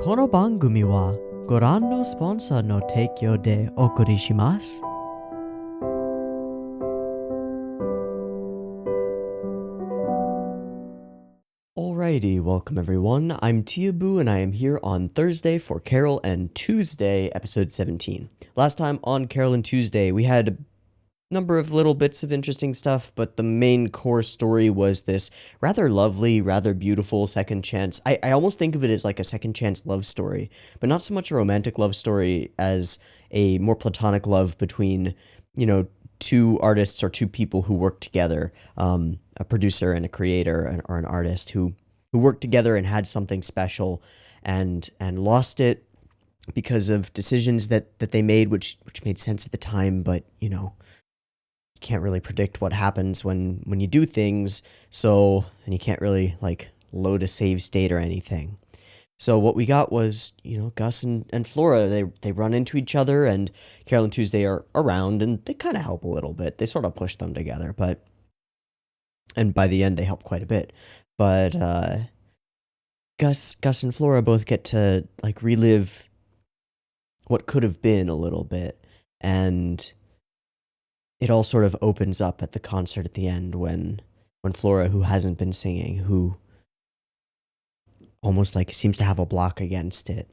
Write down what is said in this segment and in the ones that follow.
この番組はご覧のスポンサーの提供でお送りします。Alrighty, welcome everyone. I'm Teeaboo and I am here on Thursday for Carole and Tuesday, episode 17. Last time on Carole and Tuesday, we had a number of little bits of interesting stuff, but the main core story was this rather lovely, rather beautiful second chance. I almost think of it as like a second chance love story, but not so much a romantic love story as a more platonic love between, two artists or two people who work together, a producer and a creator or an artist who worked together and had something special and lost it because of decisions that they made, which made sense at the time, but, you can't really predict what happens when you do things, and you can't really, load a save state or anything. So what we got was, Gus and Flora, they run into each other, and Carole and Tuesday are around, and they kind of help a little bit. They sort of push them together, and by the end, they help quite a bit. But Gus and Flora both get to, relive what could have been a little bit, and it all sort of opens up at the concert at the end when Flora, who hasn't been singing, who almost seems to have a block against it,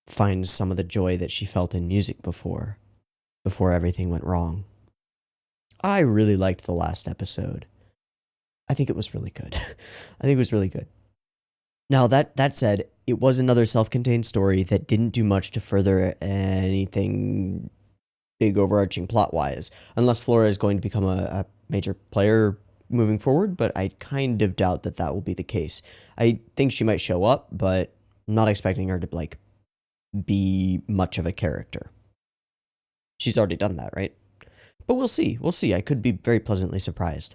finds some of the joy that she felt in music before everything went wrong. I really liked the last episode. I think it was really good. Now, that said, it was another self-contained story that didn't do much to further anything big overarching plot-wise, unless Flora is going to become a major player moving forward, but I kind of doubt that will be the case. I think she might show up, but I'm not expecting her to, be much of a character. She's already done that, right? But we'll see. I could be very pleasantly surprised.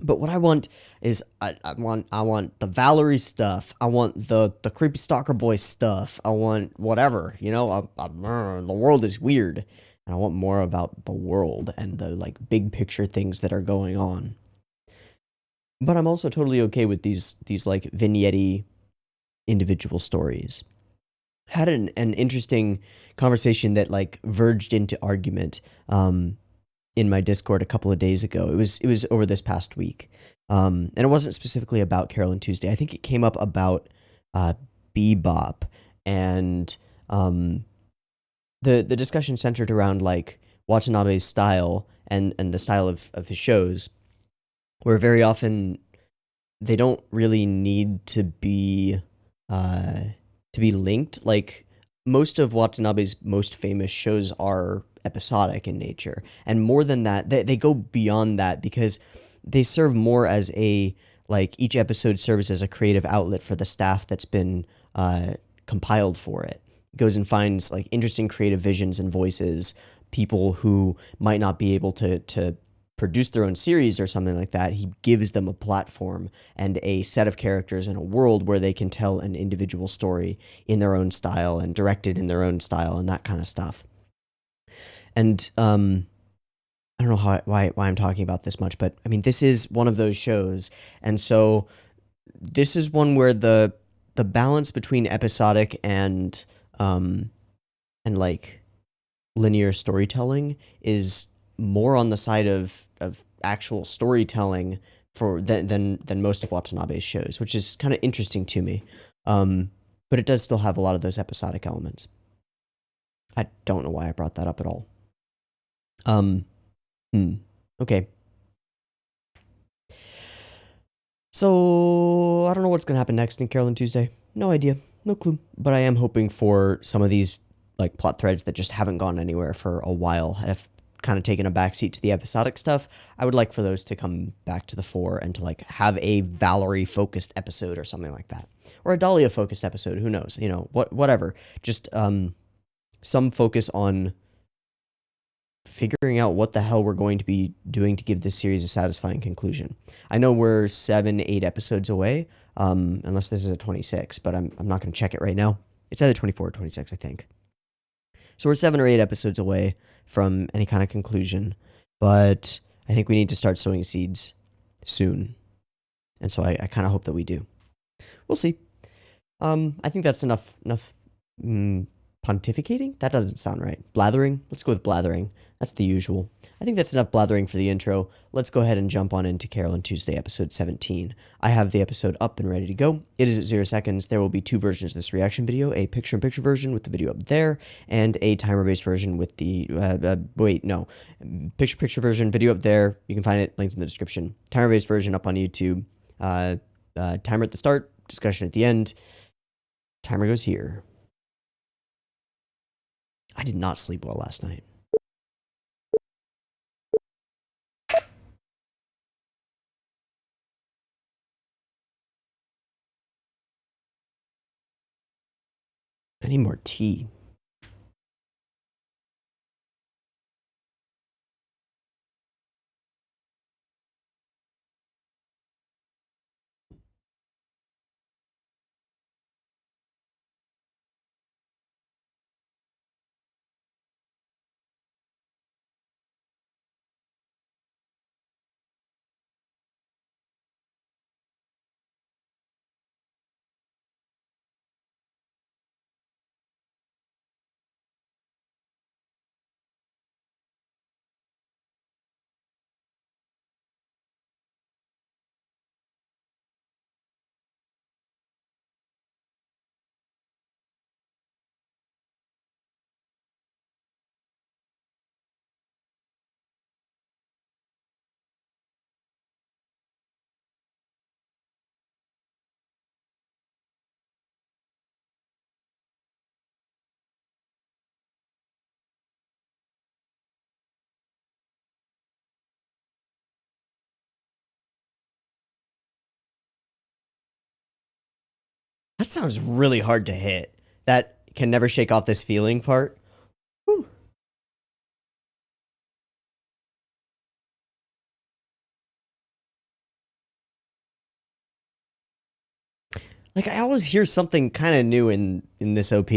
But what I want is, I want the Valerie stuff. I want the creepy stalker boy stuff. I want whatever, the world is weird. And I want more about the world and the big picture things that are going on. But I'm also totally okay with these vignette-y individual stories. Had an interesting conversation that verged into argument in my Discord a couple of days ago. It was over this past week. And it wasn't specifically about Carole and Tuesday. I think it came up about Bebop and the discussion centered around Watanabe's style and the style of his shows, where very often they don't really need to be linked. Most of Watanabe's most famous shows are episodic in nature, and more than that, they go beyond that because they serve more as each episode serves as a creative outlet for the staff that's been compiled for it. Goes and finds interesting creative visions and voices, people who might not be able to produce their own series or something like that. He gives them a platform and a set of characters in a world where they can tell an individual story in their own style and direct it in their own style and that kind of stuff. And I don't know why I'm talking about this much, but I mean, this is one of those shows, and so this is one where the balance between episodic and linear storytelling is more on the side of actual storytelling than most of Watanabe's shows, which is kind of interesting to me. But it does still have a lot of those episodic elements. I don't know why I brought that up at all. Okay. So I don't know what's gonna happen next in Carole and Tuesday. No idea. No clue. But I am hoping for some of these plot threads that just haven't gone anywhere for a while, have kind of taken a backseat to the episodic stuff. I would like for those to come back to the fore and to have a Valerie focused episode or something like that, or a Dahlia focused episode. Who knows? Whatever. Just some focus on figuring out what the hell we're going to be doing to give this series a satisfying conclusion. I know we're 7-8 episodes away, unless this is a 26, but I'm not going to check it right now. It's either 24 or 26, I think. So we're 7 or 8 episodes away from any kind of conclusion, but I think we need to start sowing seeds soon. And so I kind of hope that we do. We'll see. I think that's enough pontificating? That doesn't sound right. Blathering? Let's go with blathering. That's the usual. I think that's enough blathering for the intro. Let's go ahead and jump on into Carole and Tuesday, episode 17. I have the episode up and ready to go. It is at 0 seconds. There will be two versions of this reaction video, a picture-in-picture version with the video up there, and a timer-based version with the, picture-picture version, video up there. You can find it linked in the description. Timer-based version up on YouTube. Timer at the start, discussion at the end. Timer goes here. I did not sleep well last night. I need more tea. That sounds really hard to hit. That can never shake off this feeling part. Whew. Like, I always hear something kind of new in this OP.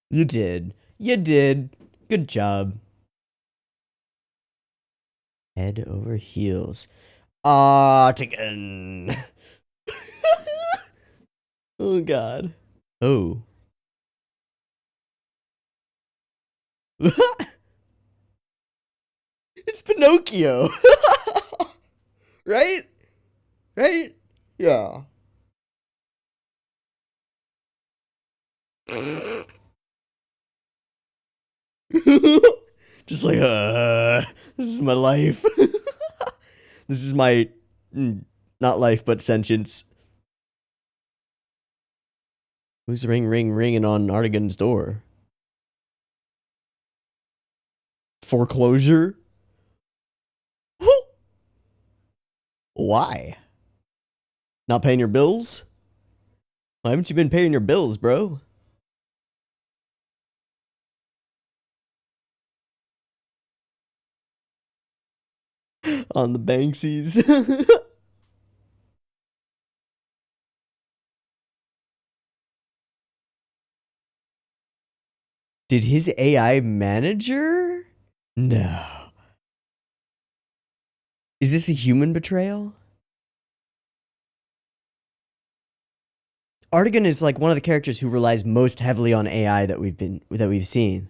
You did. You did. Good job. Head over heels. Taken. Oh, God. Oh. It's Pinocchio. Right? Right? Yeah. Just like, this is my life. This is my, not life, but sentience. Who's ringing on Artigan's door? Foreclosure? Why? Not paying your bills? Why haven't you been paying your bills, bro? On the Banksies. Did his AI manager? No. Is this a human betrayal? Artigan is like one of the characters who relies most heavily on AI that we've seen.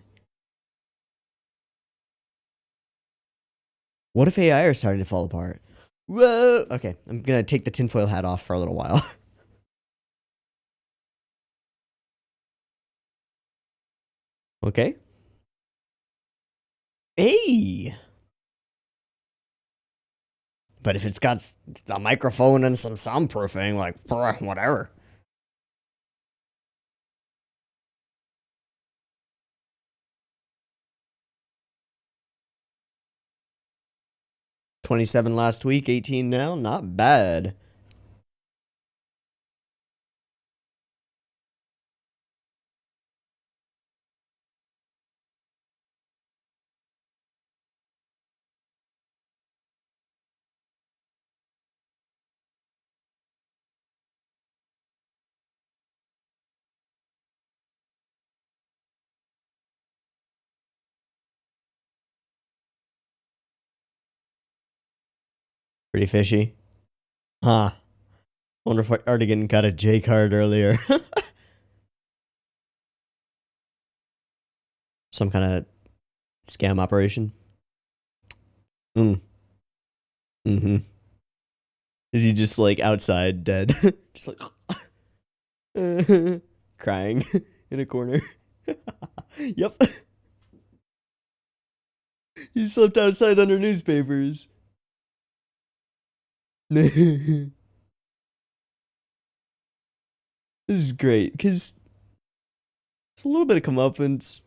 What if AI are starting to fall apart? Whoa! Okay, I'm gonna take the tinfoil hat off for a little while. Okay. Hey! But if it's got a microphone and some soundproofing, like, whatever. $27 last week, 18 now, not bad. Pretty fishy. Huh. Wonder if Artigan got a J card earlier. Some kind of scam operation. Mm. Mm-hmm. Is he just like outside dead? Just like crying in a corner. Yep. He slept outside under newspapers. This is great because it's a little bit of comeuppance.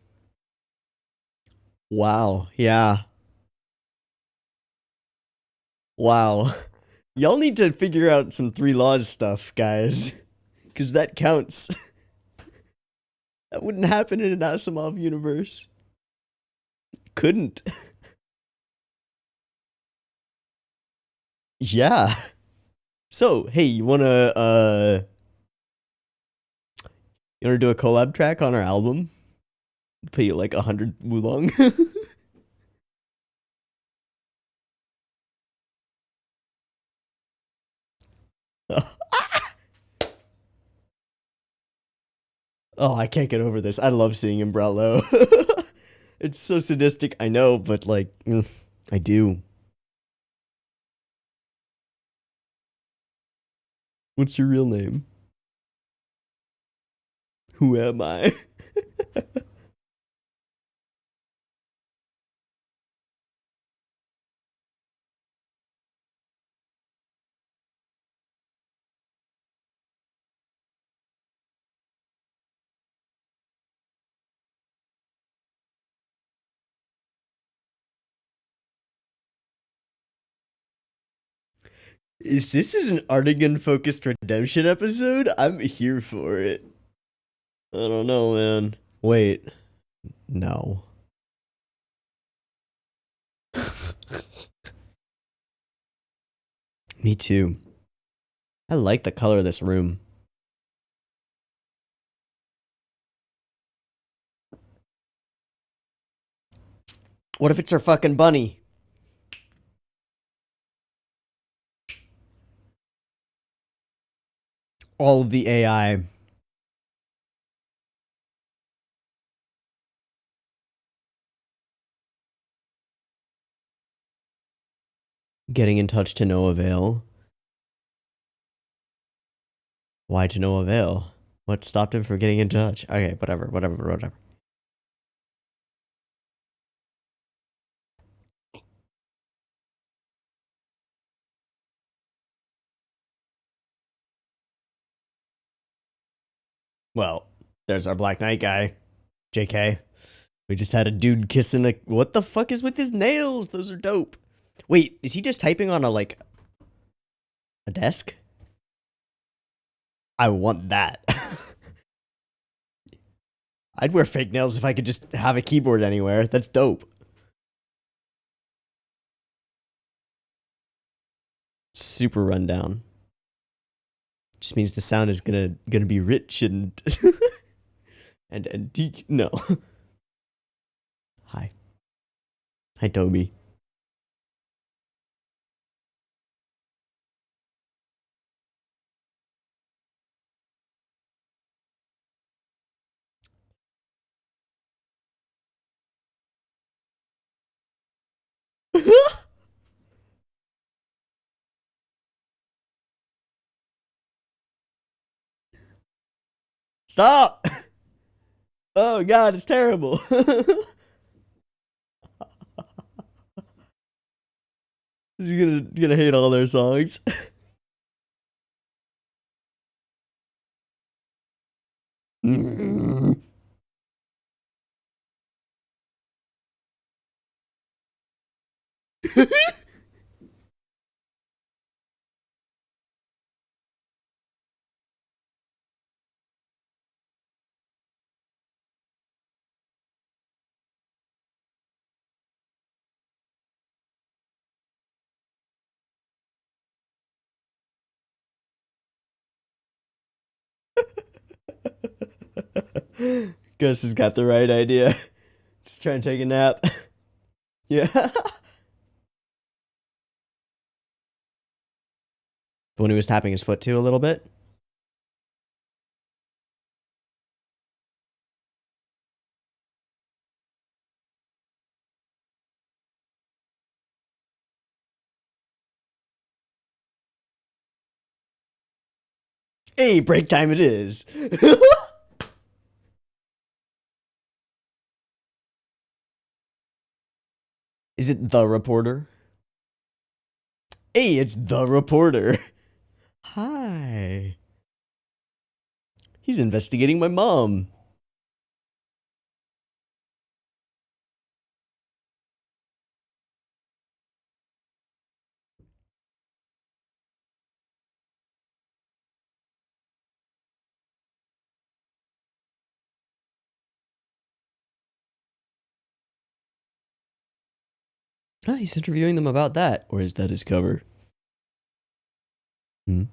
Wow. Yeah. Wow. Y'all need to figure out some three laws stuff, guys. Because that counts. That wouldn't happen in an Asimov universe. Couldn't. Yeah. So, hey, you wanna do a collab track on our album? Pay you like 100 wulong. Oh, I can't get over this. I love seeing him brow low. It's so sadistic, I know, but like, I do. What's your real name? Who am I? If this is an Artigan focused redemption episode, I'm here for it. I don't know, man. Wait. No. Me too. I like the color of this room. What if it's her fucking bunny? All of the AI. Getting in touch to no avail. Why to no avail? What stopped him from getting in touch? Okay, whatever. Well, there's our Black Knight guy. JK. We just had a dude kissing a... What the fuck is with his nails? Those are dope. Wait, is he just typing on a desk? I want that. I'd wear fake nails if I could just have a keyboard anywhere. That's dope. Super rundown. Just means the sound is gonna be rich and and antique. No. Hi. Hi, Toby. Stop! Oh god, it's terrible. He's gonna hate all their songs. Gus has got the right idea. Just trying to take a nap. Yeah. The one who was tapping his foot to a little bit? Hey, break time it is. Is it the reporter? Hey, it's the reporter. Hi. He's investigating my mom. Oh, he's interviewing them about that. Or is that his cover? Hmm.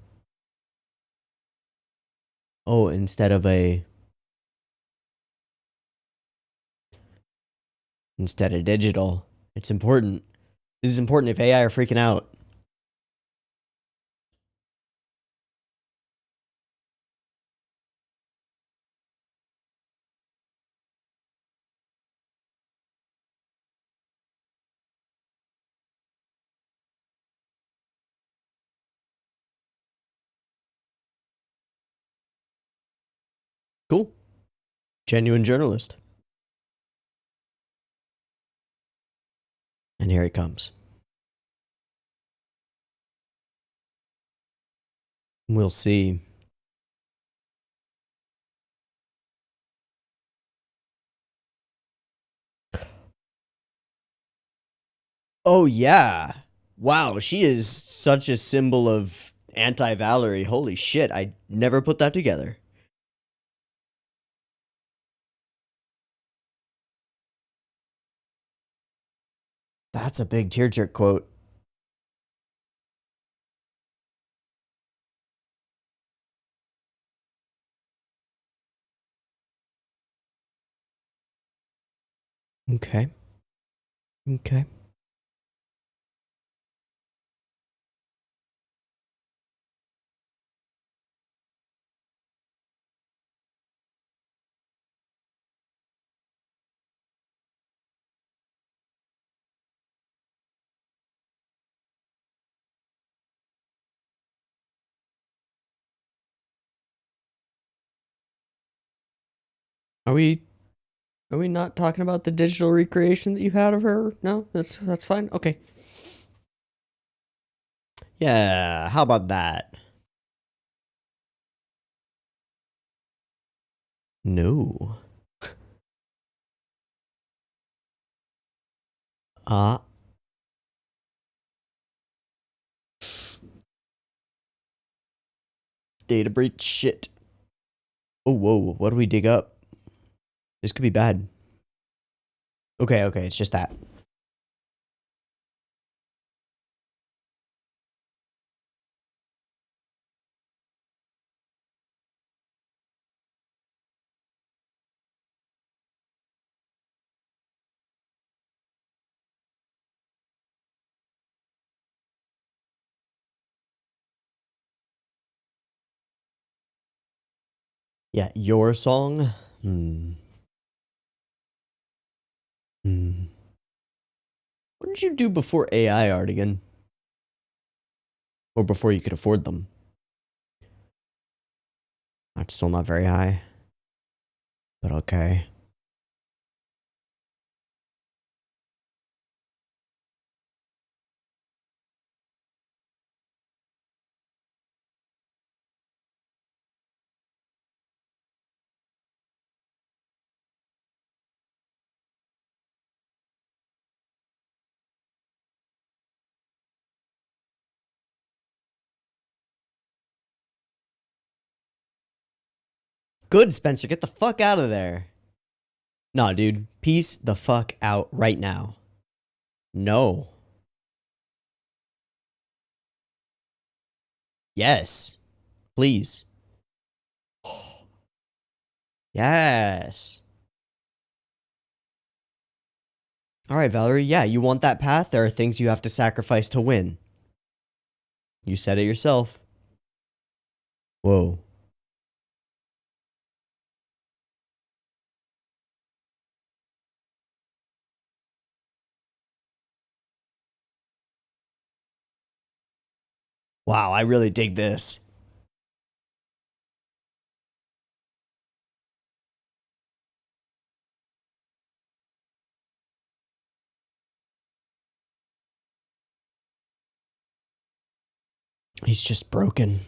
Oh, instead of digital. It's important. This is important if AI are freaking out. Cool. Genuine journalist. And here he comes. We'll see. Oh, yeah. Wow, she is such a symbol of anti-Valerie. Holy shit, I never put that together. That's a big tear jerk quote. Okay. Okay. Are we not talking about the digital recreation that you had of her? No, that's fine. Okay. Yeah, how about that? No. Ah. Data breach shit. Oh, whoa. What do we dig up? This could be bad. Okay, okay. It's just that. Yeah, your song? Hmm. Hmm. What did you do before AI art again? Or before you could afford them? That's still not very high. But okay. Good, Spencer. Get the fuck out of there. Nah, dude. Peace the fuck out right now. No. Yes. Please. Yes. All right, Valerie. Yeah, you want that path? There are things you have to sacrifice to win. You said it yourself. Whoa. Wow, I really dig this. He's just broken.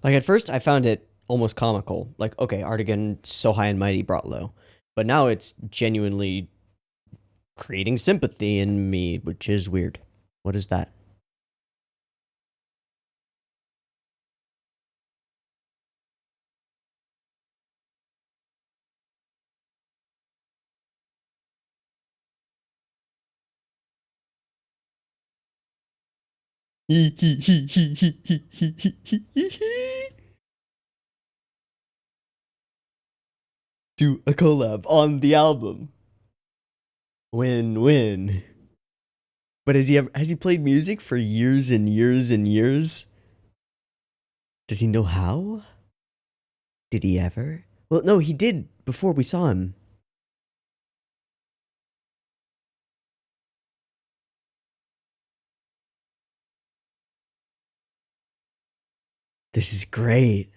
Like at first I found it almost comical. Like, okay, Artigan so high and mighty brought low. But now it's genuinely creating sympathy in me, which is weird. What is that? Do a collab on the album. Win win. But has he played music for years and years and years? Does he know how? Did he ever? Well, no, he did before we saw him. This is great.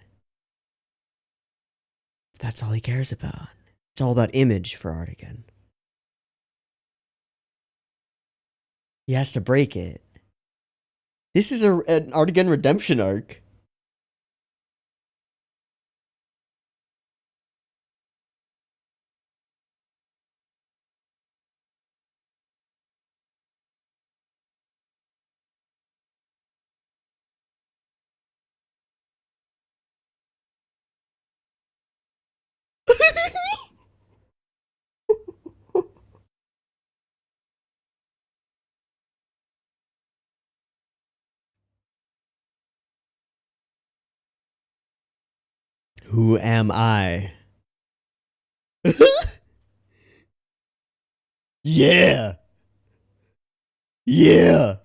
That's all he cares about. It's all about image for Artigan. He has to break it. This is an Artigan redemption arc. Who am I? Yeah. Yeah.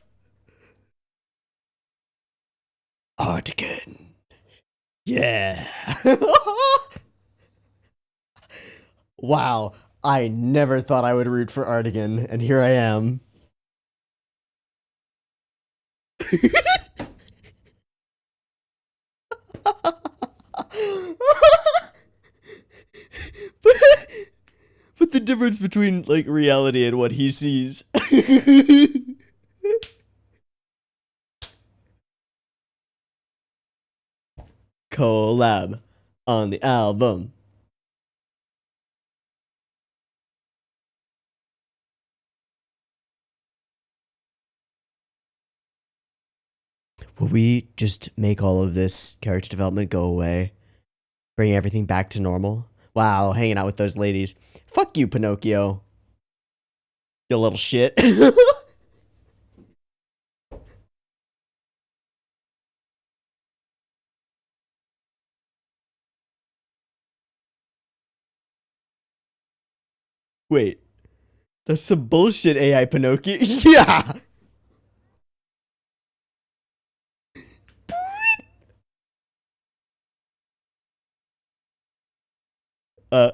Artigan. Yeah. Wow. I never thought I would root for Artigan, and here I am. But the difference between like reality and what he sees. Collab on the album. Will we just make all of this character development go away? Bring everything back to normal? Wow, hanging out with those ladies. Fuck you, Pinocchio. You little shit. Wait, that's some bullshit AI Pinocchio. Yeah! Uh.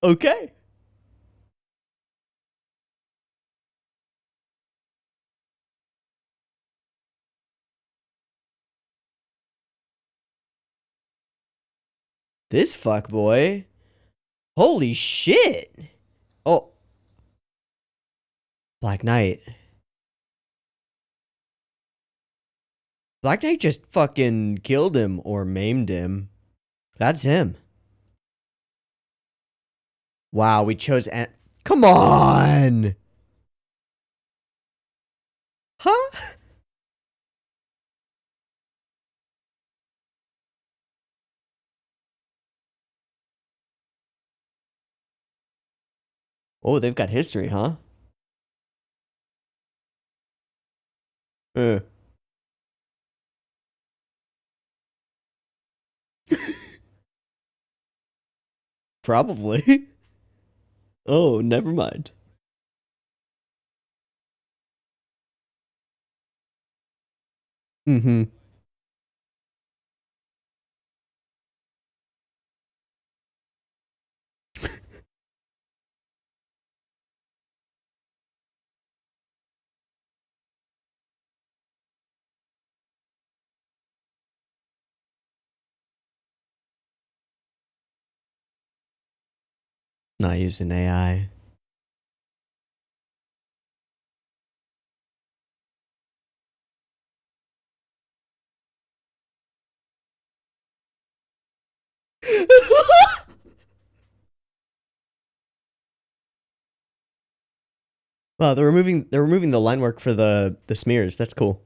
Okay. This fuckboy. Holy shit. Oh. Black Knight. Black Knight just fucking killed him or maimed him. That's him. Wow, we chose come on. Huh? Oh, they've got history, huh? Uh. Probably. Oh, never mind. Mm-hmm. Not using AI. Wow, they're removing the line work for the smears. That's cool.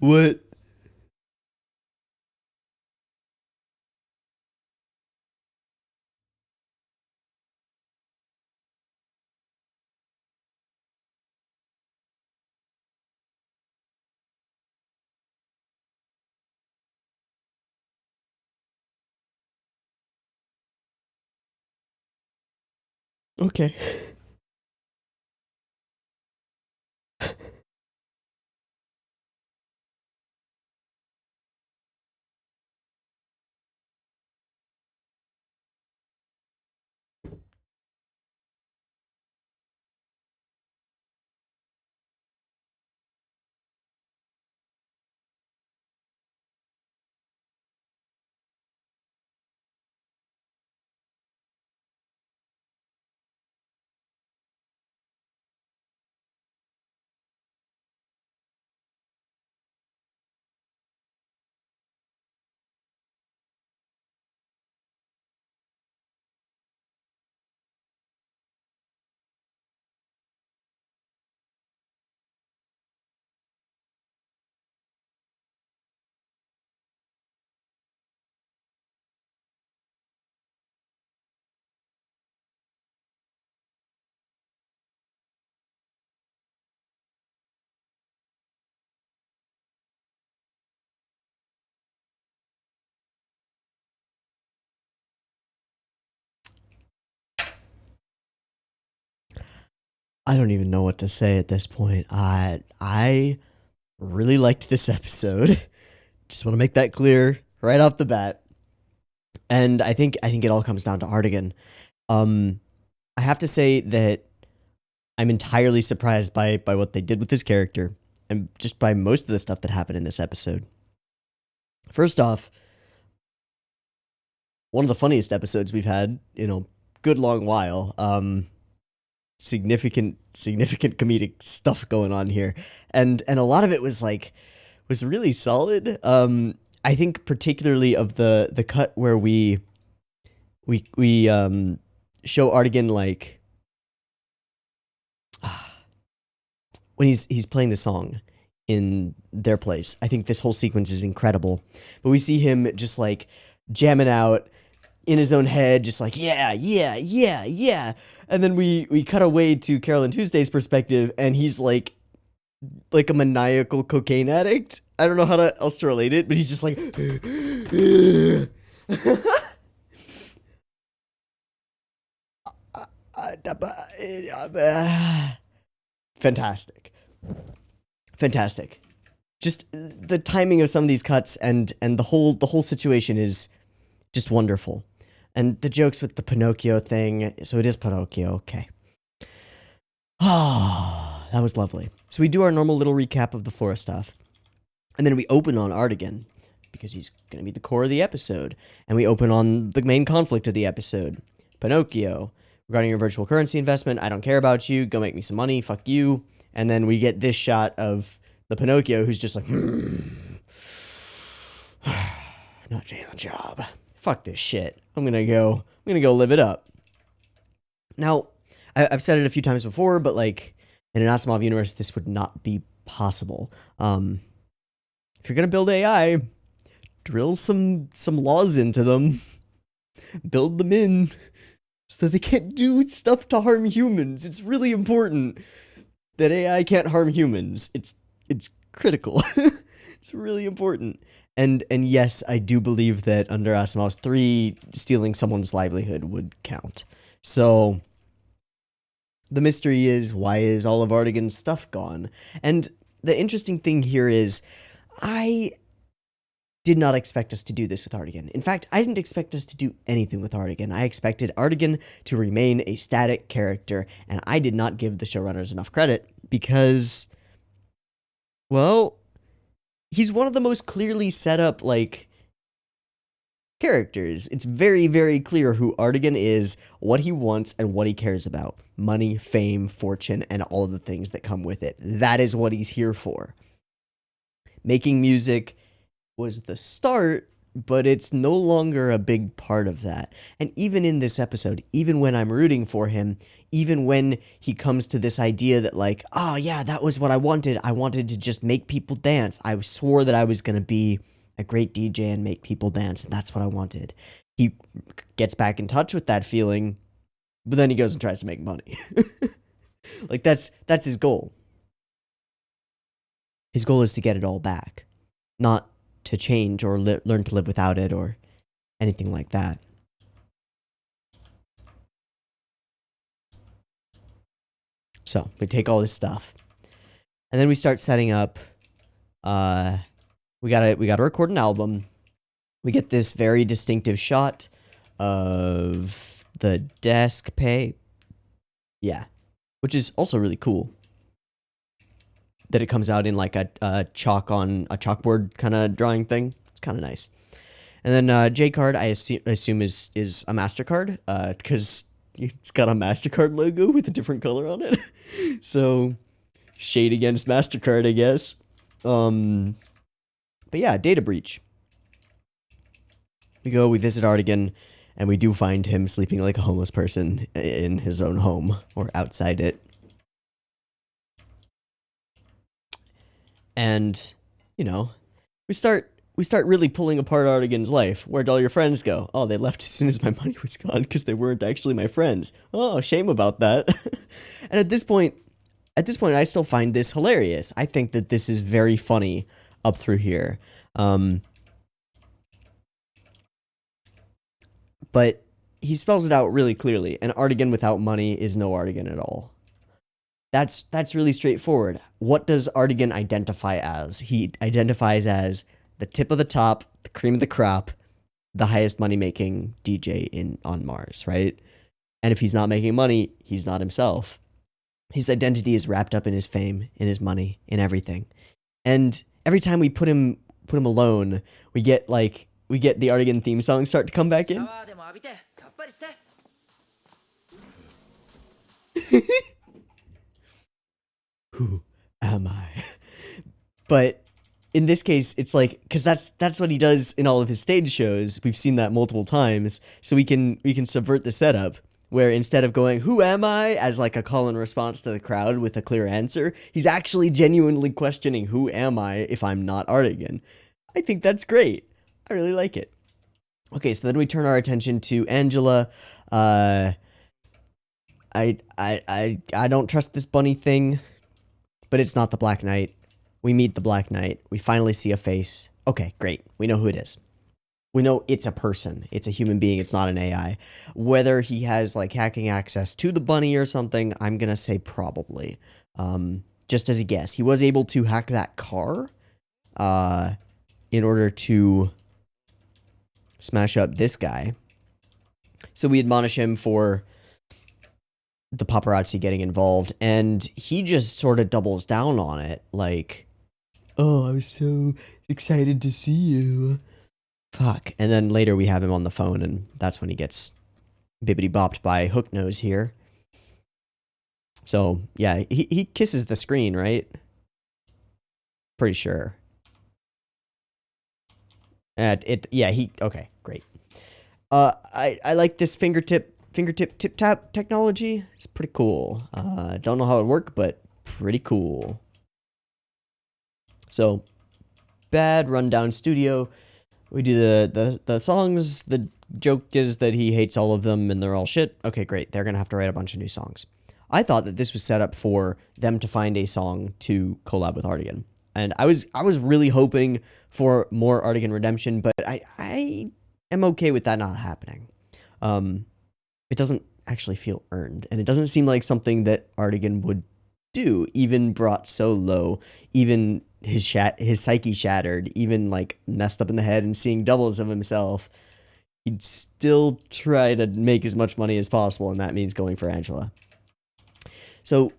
What? Okay. I don't even know what to say at this point. I really liked this episode. Just want to make that clear right off the bat. And I think it all comes down to Artigan. Um, I have to say that I'm entirely surprised by what they did with his character and just by most of the stuff that happened in this episode. First off, one of the funniest episodes we've had in a good long while. Significant comedic stuff going on here, and a lot of it was really solid. I think particularly of the cut where we show Artigan like when he's playing the song in their place. I think this whole sequence is incredible. But we see him just like jamming out in his own head, just like, yeah, yeah, yeah, yeah. And then we cut away to Carole and Tuesday's perspective, and he's like a maniacal cocaine addict. I don't know how to else to relate it, but he's just like fantastic. Fantastic. Just the timing of some of these cuts and the whole situation is just wonderful. And the jokes with the Pinocchio thing, so it is Pinocchio, okay. Ah, that was lovely. So we do our normal little recap of the Flora stuff. And then we open on Artigan, because he's going to be the core of the episode. And we open on the main conflict of the episode. Pinocchio, regarding your virtual currency investment, I don't care about you, go make me some money, fuck you. And then we get this shot of the Pinocchio who's just like, not doing the job. Fuck this shit. I'm gonna go live it up. Now, I've said it a few times before, but like in an Asimov universe, this would not be possible. If you're gonna build AI, drill some laws into them, build them in so that they can't do stuff to harm humans. It's really important that AI can't harm humans. It's critical. It's really important. And yes, I do believe that under Asimov's 3, stealing someone's livelihood would count. So the mystery is, why is all of Artigan's stuff gone? And the interesting thing here is, I did not expect us to do this with Artigan. In fact, I didn't expect us to do anything with Artigan. I expected Artigan to remain a static character, and I did not give the showrunners enough credit because, well, he's one of the most clearly set up, like, characters. It's very, very clear who Artigan is, what he wants, and what he cares about. Money, fame, fortune, and all of the things that come with it. That is what he's here for. Making music was the start, but it's no longer a big part of that. And even in this episode, even when I'm rooting for him, even when he comes to this idea that like, oh yeah, that was what I wanted to just make people dance. I swore that I was going to be a great DJ and make people dance, and that's what I wanted. He gets back in touch with that feeling, but then he goes and tries to make money. Like that's his goal. His goal is to get it all back, not to change or learn to live without it or anything like that. So we take all this stuff, and then we start setting up. We gotta record an album. We get this very distinctive shot of the desk pay. Yeah, which is also really cool. That it comes out in like a chalkboard kind of drawing thing. It's kind of nice. And then J card, I assume is a MasterCard, because it's got a MasterCard logo with a different color on it. So shade against MasterCard, I guess. But yeah, data breach. We visit Artigan, and we do find him sleeping like a homeless person in his own home or outside it. And, you know, we start really pulling apart Artigan's life. Where'd all your friends go? Oh, they left as soon as my money was gone because they weren't actually my friends. Oh, shame about that. And at this point, I still find this hilarious. I think that this is very funny up through here. But he spells it out really clearly. An Artigan without money is no Artigan at all. That's really straightforward. What does Artigan identify as? He identifies as the tip of the top, the cream of the crop, the highest money-making DJ on Mars, right? And if he's not making money, he's not himself. His identity is wrapped up in his fame, in his money, in everything. And every time we put him alone, we get the Artigan theme song start to come back in. Who am I? But in this case, it's like, because that's what he does in all of his stage shows. We've seen that multiple times, so we can subvert the setup where instead of going "Who am I?" as like a call and response to the crowd with a clear answer, he's actually genuinely questioning "Who am I if I'm not Artigan?" I think that's great. I really like it. Okay, so then we turn our attention to Angela. I don't trust this bunny thing. But it's not the Black Knight. We meet the Black Knight. We finally see a face. Okay, great. We know who it is. We know it's a person. It's a human being. It's not an AI. Whether he has like hacking access to the bunny or something, I'm going to say probably. Just as a guess. He was able to hack that car in order to smash up this guy. So we admonish him for the paparazzi getting involved, and he just sort of doubles down on it, like, oh, I was so excited to see you. Fuck. And then later we have him on the phone, and that's when he gets bibbity-bopped by Hooknose here. So, yeah, he kisses the screen, right? Pretty sure. Okay, great. I like this fingertip fingertip tip-tap technology. It's pretty cool. Don't know how it worked, but pretty cool. So, bad rundown studio. We do the songs. The joke is that he hates all of them and they're all shit. Okay, great. They're going to have to write a bunch of new songs. I thought that this was set up for them to find a song to collab with Artigan. And I was really hoping for more Artigan redemption, but I am okay with that not happening. It doesn't actually feel earned, and it doesn't seem like something that Artigan would do, even brought so low, even his psyche shattered, even like messed up in the head and seeing doubles of himself. He'd still try to make as much money as possible, and that means going for Angela. So,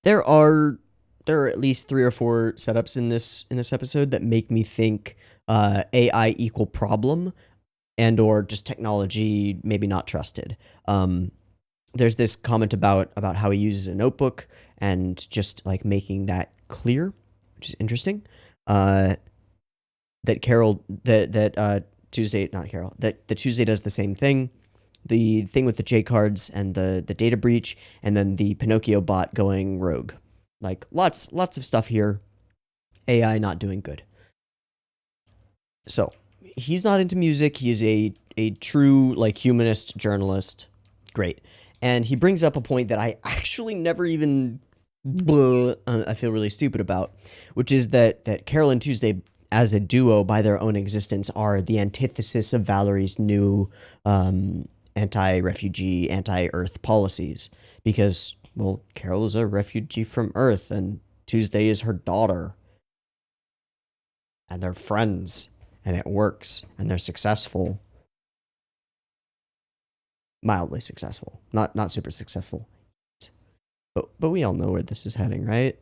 there are at least 3 or 4 setups in this episode that make me think AI equal problem, and or just technology maybe not trusted. There's this comment about how he uses a notebook and just like making that clear, which is interesting. That Carole that Tuesday, not Carole, that the Tuesday does the same thing. The thing with the J cards and the data breach, and then the Pinocchio bot going rogue. Like lots of stuff here. AI not doing good. So he's not into music. He's a true like humanist journalist. Great. And he brings up a point that I actually never even I feel really stupid about, which is that Carole and Tuesday as a duo by their own existence are the antithesis of Valerie's new anti-refugee, anti-Earth policies. Because, well, Carole is a refugee from Earth and Tuesday is her daughter. And they're friends. And it works. And they're successful. Mildly successful. Not super successful. But we all know where this is heading, right?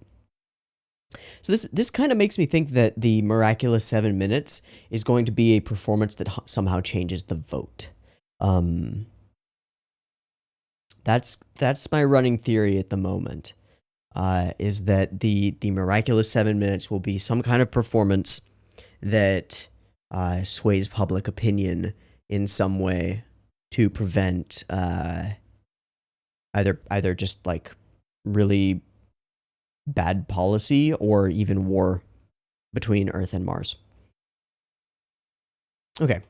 So this kind of makes me think that the miraculous 7 minutes is going to be a performance that somehow changes the vote. That's my running theory at the moment. Is that the miraculous 7 minutes will be some kind of performance that sways public opinion in some way to prevent either just like really bad policy or even war between Earth and Mars. Okay.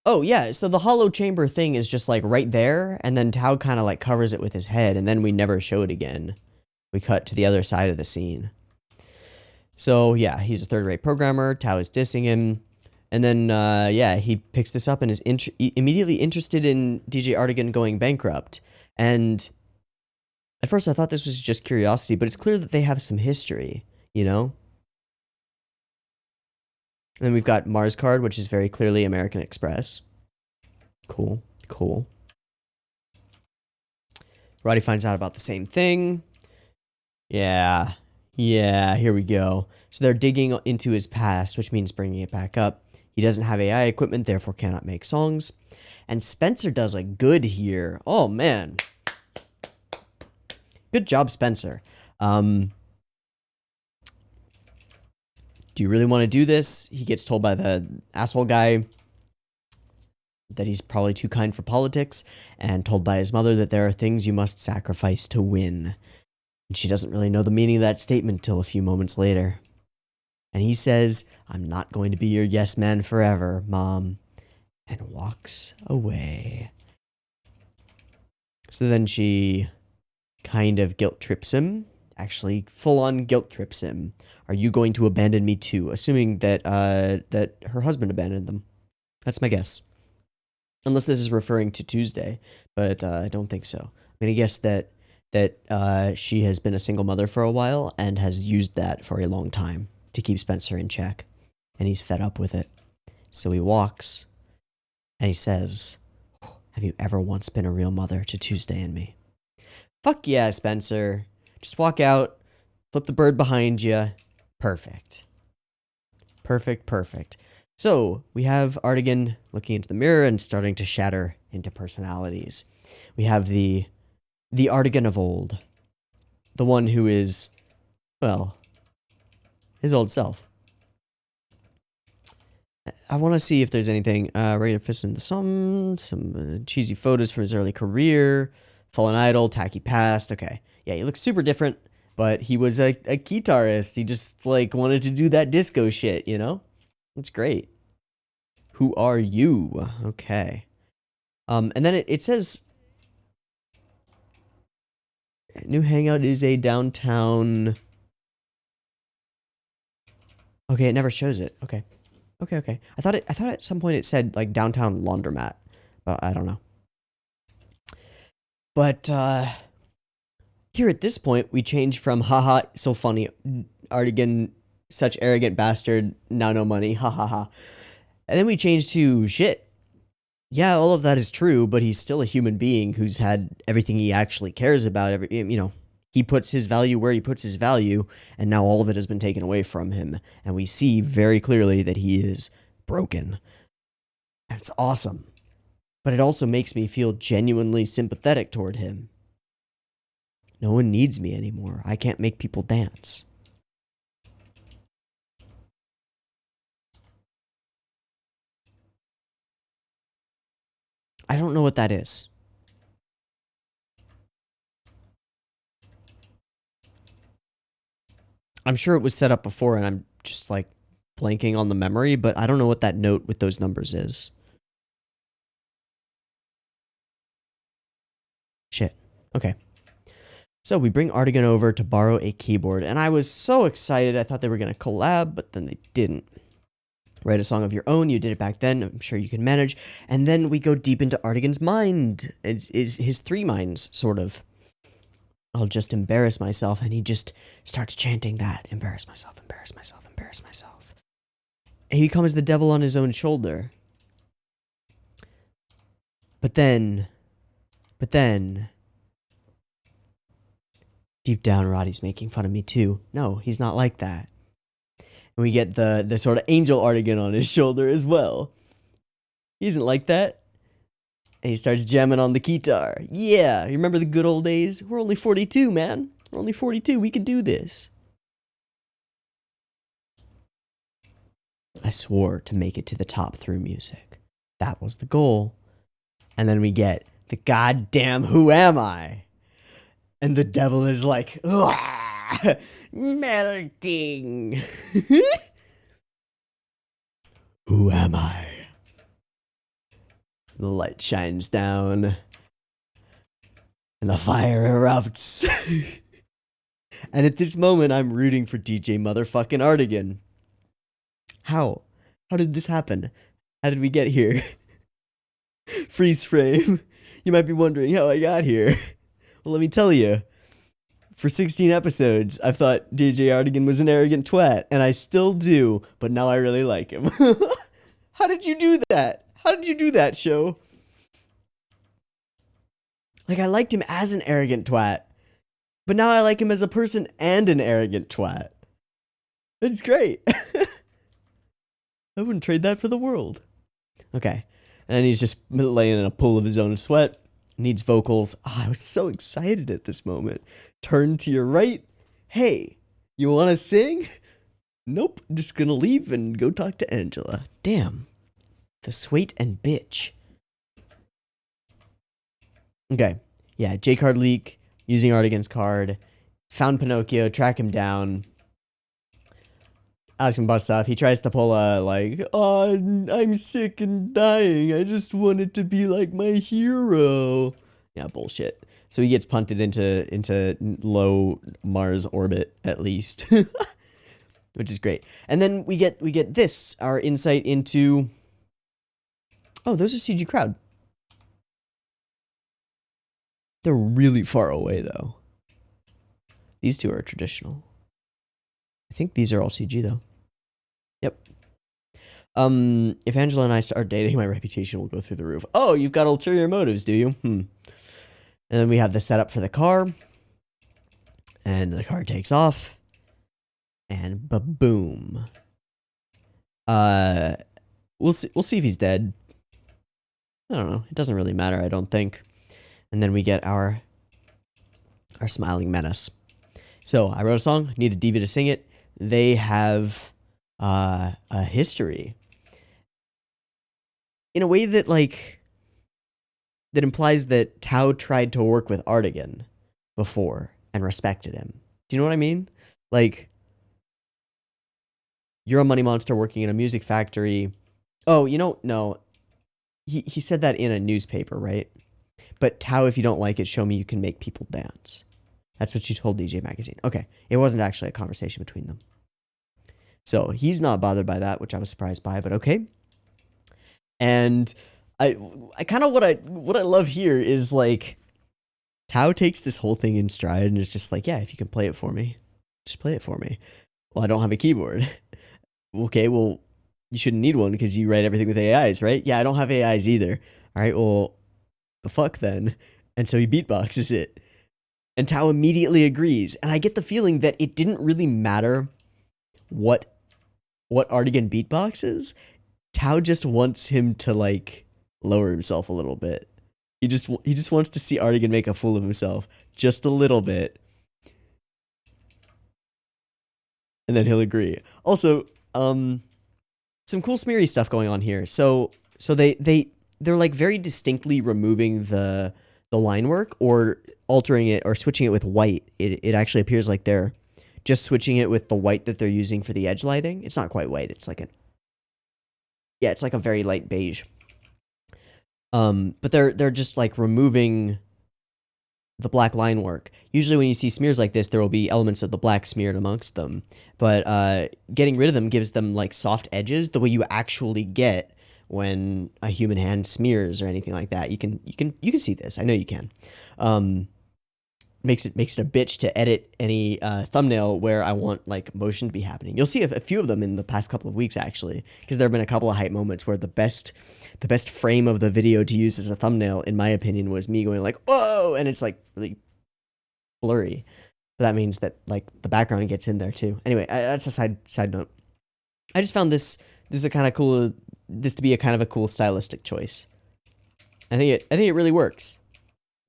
Oh yeah, so the hollow chamber thing is just like right there, and then Tao kind of like covers it with his head, and then we never show it again. We cut to the other side of the scene. So yeah, he's a third-rate programmer. Tao is dissing him. And then, yeah, he picks this up and is immediately interested in DJ Artigan going bankrupt. And at first I thought this was just curiosity, but it's clear that they have some history, you know? And then we've got Mars card, which is very clearly American Express. Cool, cool. Roddy finds out about the same thing. Yeah, here we go. So they're digging into his past, which means bringing it back up. He doesn't have AI equipment, therefore cannot make songs. And Spencer does a good here. Oh, man. Good job, Spencer. Do you really want to do this? He gets told by the asshole guy that he's probably too kind for politics, and told by his mother that there are things you must sacrifice to win. And she doesn't really know the meaning of that statement till a few moments later. And he says, "I'm not going to be your yes man forever, Mom," and walks away. So then she kind of guilt trips him. Actually, full-on guilt trips him. "Are you going to abandon me too?" Assuming that that her husband abandoned them. That's my guess. Unless this is referring to Tuesday, but I don't think so. I'm going to guess that she has been a single mother for a while and has used that for a long time to keep Spencer in check. And he's fed up with it. So he walks and he says, "Have you ever once been a real mother to Tuesday and me?" Fuck yeah, Spencer. Just walk out, flip the bird behind you. Perfect. Perfect. So we have Artigan looking into the mirror and starting to shatter into personalities. We have the Artigan of old. The one who is, well, his old self. I want to see if there's anything. Ready to fist into some cheesy photos from his early career. Fallen Idol, tacky past. Okay, yeah, he looks super different, but he was a guitarist. He just like wanted to do that disco shit, you know? It's great. Who are you? Okay. And then it says new hangout is a downtown. Okay, it never shows it. Okay. Okay. I thought at some point it said like downtown laundromat, but I don't know. But here at this point we change from haha so funny Artigan such arrogant bastard now no money ha ha ha, and then we change to shit. Yeah, all of that is true, but he's still a human being who's had everything he actually cares about. He puts his value where he puts his value, and now all of it has been taken away from him. And we see very clearly that he is broken. And it's awesome. But it also makes me feel genuinely sympathetic toward him. No one needs me anymore. I can't make people dance. I don't know what that is. I'm sure it was set up before and I'm just like blanking on the memory, but I don't know what that note with those numbers is. Shit. Okay. So we bring Artigan over to borrow a keyboard, and I was so excited. I thought they were going to collab, but then they didn't. Write a song of your own. You did it back then. I'm sure you can manage. And then we go deep into Artigan's mind. It is his three minds, sort of. I'll just embarrass myself, and he just starts chanting that. Embarrass myself, embarrass myself, embarrass myself. And he becomes the devil on his own shoulder. But then, deep down, Roddy's making fun of me too. No, he's not like that. And we get the sort of angel Artigan on his shoulder as well. He isn't like that. And he starts jamming on the guitar. Yeah, you remember the good old days? We're only 42, man. We're only 42. We could do this. I swore to make it to the top through music. That was the goal. And then we get the goddamn Who Am I? And the devil is like, melting. Who am I? The light shines down. And the fire erupts. And at this moment, I'm rooting for DJ motherfucking Artigan. How? How did this happen? How did we get here? Freeze frame. You might be wondering how I got here. Well, let me tell you. For 16 episodes, I've thought DJ Artigan was an arrogant twat, and I still do, but now I really like him. How did you do that? How did you do that, show? Like, I liked him as an arrogant twat, but now I like him as a person and an arrogant twat. It's great. I wouldn't trade that for the world. Okay. And he's just laying in a pool of his own sweat. Needs vocals. Oh, I was so excited at this moment. Turn to your right. Hey, you want to sing? Nope. Just gonna leave and go talk to Angela. Damn. The sweet and bitch. Okay. Yeah, J-card leak. Using Artigan's card. Found Pinocchio. Track him down. Ask him about stuff. He tries to pull a, like, oh, I'm sick and dying. I just wanted to be like my hero. Yeah, bullshit. So he gets punted into low Mars orbit, at least. Which is great. And then we get this, our insight into... Oh, those are CG crowd. They're really far away, though. These two are traditional. I think these are all CG, though. Yep. If Angela and I start dating, my reputation will go through the roof. Oh, you've got ulterior motives, do you? And then we have the setup for the car. And the car takes off. And ba-boom. We'll see if he's dead. I don't know. It doesn't really matter, I don't think. And then we get our smiling menace. So, I wrote a song, needed Diva to sing it. They have a history. in a way that, like, that implies that Tao tried to work with Artigan before and respected him. Do you know what I mean? Like, you're a money monster working in a music factory. Oh, no. He said that in a newspaper, right? But Tao, if you don't like it, show me you can make people dance. That's what you told DJ Magazine. Okay, it wasn't actually a conversation between them. So he's not bothered by that, which I was surprised by, but okay. And I kind of what I love here is, like, Tao takes this whole thing in stride and is just like, yeah, if you can play it for me, just play it for me. Well, I don't have a keyboard. Okay, well, you shouldn't need one because you write everything with AIs, right? Yeah, I don't have AIs either. All right, well, the fuck then. And so he beatboxes it. And Tao immediately agrees. And I get the feeling that it didn't really matter what Artigan beatboxes. Tao just wants him to, like, lower himself a little bit. He just wants to see Artigan make a fool of himself just a little bit. And then he'll agree. Also, some cool smeary stuff going on here. So they're like very distinctly removing the line work or altering it or switching it with white. It actually appears like they're just switching it with the white that they're using for the edge lighting. It's not quite white. It's like it's like a very light beige. But they're just like removing the black line work. Usually when you see smears like this, there will be elements of the black smeared amongst them. But getting rid of them gives them like soft edges, the way you actually get when a human hand smears or anything like that. You can see this. I know you can. Makes it a bitch to edit any thumbnail where I want like motion to be happening. You'll see a few of them in the past couple of weeks actually, because there have been a couple of hype moments where the best frame of the video to use as a thumbnail, in my opinion, was me going like, whoa, and it's like really blurry. But that means that like the background gets in there too. Anyway, that's a side note. I just found this to be a kind of a cool stylistic choice. I think it really works.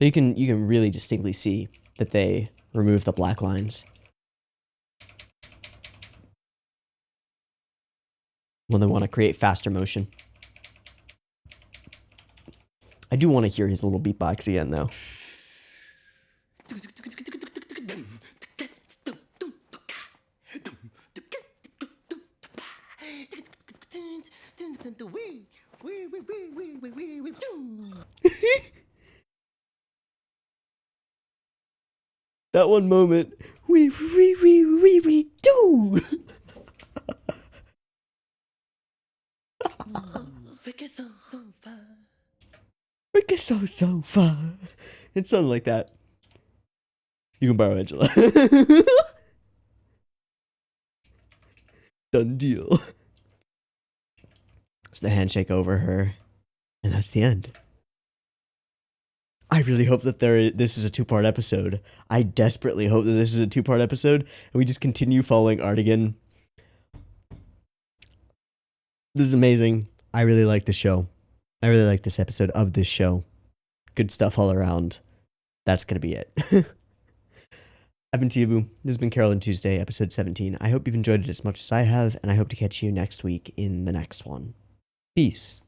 So you can really distinctly see that they remove the black lines when they want to create faster motion. I do want to hear his little beatbox again, though. That one moment, we do. So far. It's something like that. You can borrow Angela. Done deal. It's the handshake over her, and that's the end. I really hope that this is a 2-part episode. I desperately hope that this is a 2-part episode, and we just continue following Artigan. This is amazing. I really like the show. I really like this episode of this show. Good stuff all around. That's going to be it. I've been Teeaboo. This has been Carole and Tuesday, episode 17. I hope you've enjoyed it as much as I have, and I hope to catch you next week in the next one. Peace.